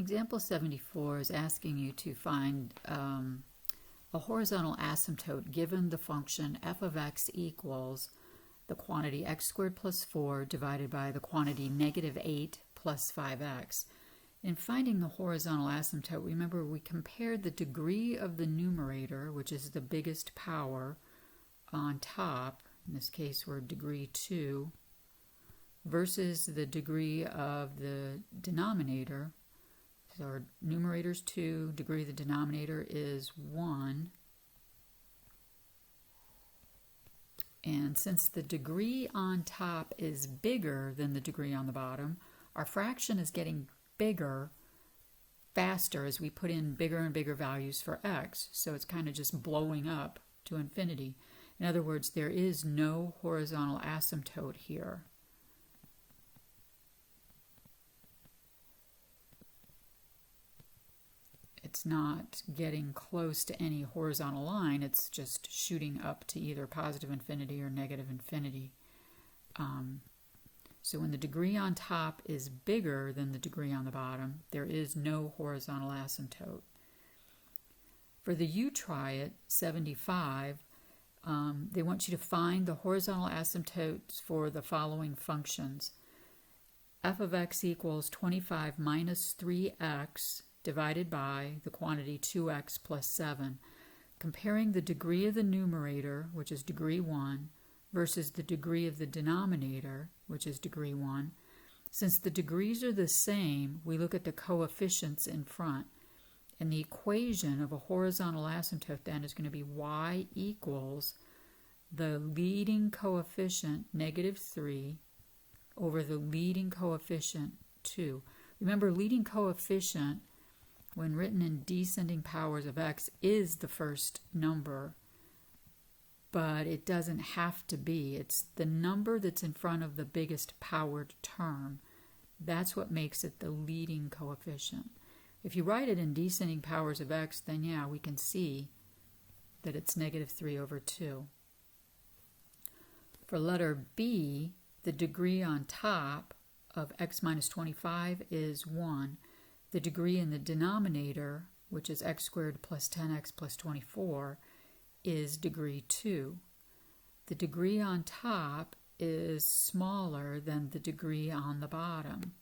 Example 74 is asking you to find a horizontal asymptote given the function f of x equals the quantity x squared plus 4 divided by the quantity negative 8 plus 5x. In finding the horizontal asymptote, remember we compared the degree of the numerator, which is the biggest power on top, in this case we're degree 2, versus the degree of the denominator. So our numerator is 2, degree of the denominator is 1. And since the degree on top is bigger than the degree on the bottom, our fraction is getting bigger faster as we put in bigger and bigger values for x. So it's kind of just blowing up to infinity. In other words, there is no horizontal asymptote here. It's not getting close to any horizontal line, it's just shooting up to either positive infinity or negative infinity. So when the degree on top is bigger than the degree on the bottom, there is no horizontal asymptote. For the you try it, 75, they want you to find the horizontal asymptotes for the following functions. F of x equals 25 minus 3x divided by the quantity 2x plus 7. Comparing the degree of the numerator, which is degree 1, versus the degree of the denominator, which is degree 1. Since the degrees are the same, we look at the coefficients in front. And the equation of a horizontal asymptote then is going to be y equals the leading coefficient, negative 3, over the leading coefficient, 2. Remember, leading coefficient, when written in descending powers of x, is the first number, but it doesn't have to be. It's the number that's in front of the biggest powered term. That's what makes it the leading coefficient. If you write it in descending powers of x, then yeah, we can see that it's negative 3 over 2. For letter B, the degree on top of x minus 25 is 1. The degree in the denominator, which is x squared plus 10x plus 24, is degree 2. The degree on top is smaller than the degree on the bottom,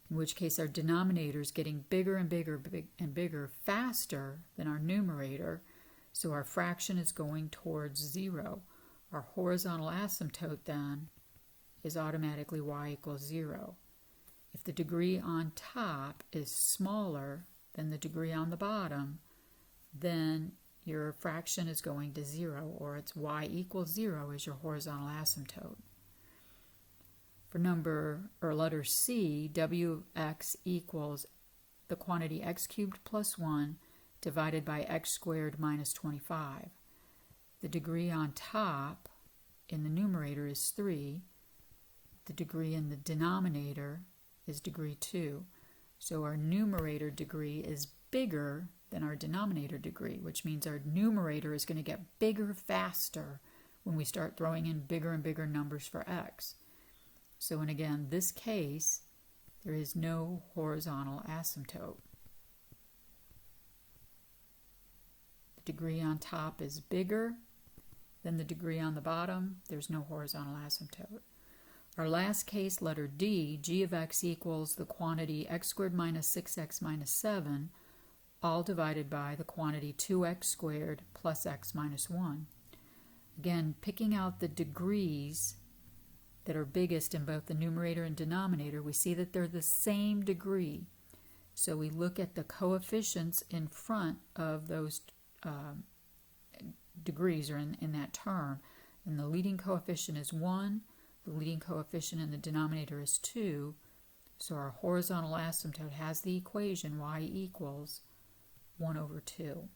in which case our denominator is getting bigger and bigger and bigger faster than our numerator, so our fraction is going towards 0. Our horizontal asymptote then is automatically y equals 0. If the degree on top is smaller than the degree on the bottom, then your fraction is going to 0, or it's y equals 0 is your horizontal asymptote. For letter C, w of x equals the quantity x cubed plus 1 divided by x squared minus 25. The degree on top in the numerator is 3. The degree in the denominator is degree 2. So our numerator degree is bigger than our denominator degree, which means our numerator is going to get bigger faster when we start throwing in bigger and bigger numbers for x. So in again, this case, there is no horizontal asymptote. The degree on top is bigger than the degree on the bottom. There's no horizontal asymptote. Our last case, letter D, g of x equals the quantity x squared minus 6x minus 7, all divided by the quantity 2x squared plus x minus 1. Again, picking out the degrees that are biggest in both the numerator and denominator, we see that they're the same degree. So we look at the coefficients in front of those degrees, or in that term, and the leading coefficient is 1, the leading coefficient in the denominator is 2, so our horizontal asymptote has the equation y equals 1 over 2.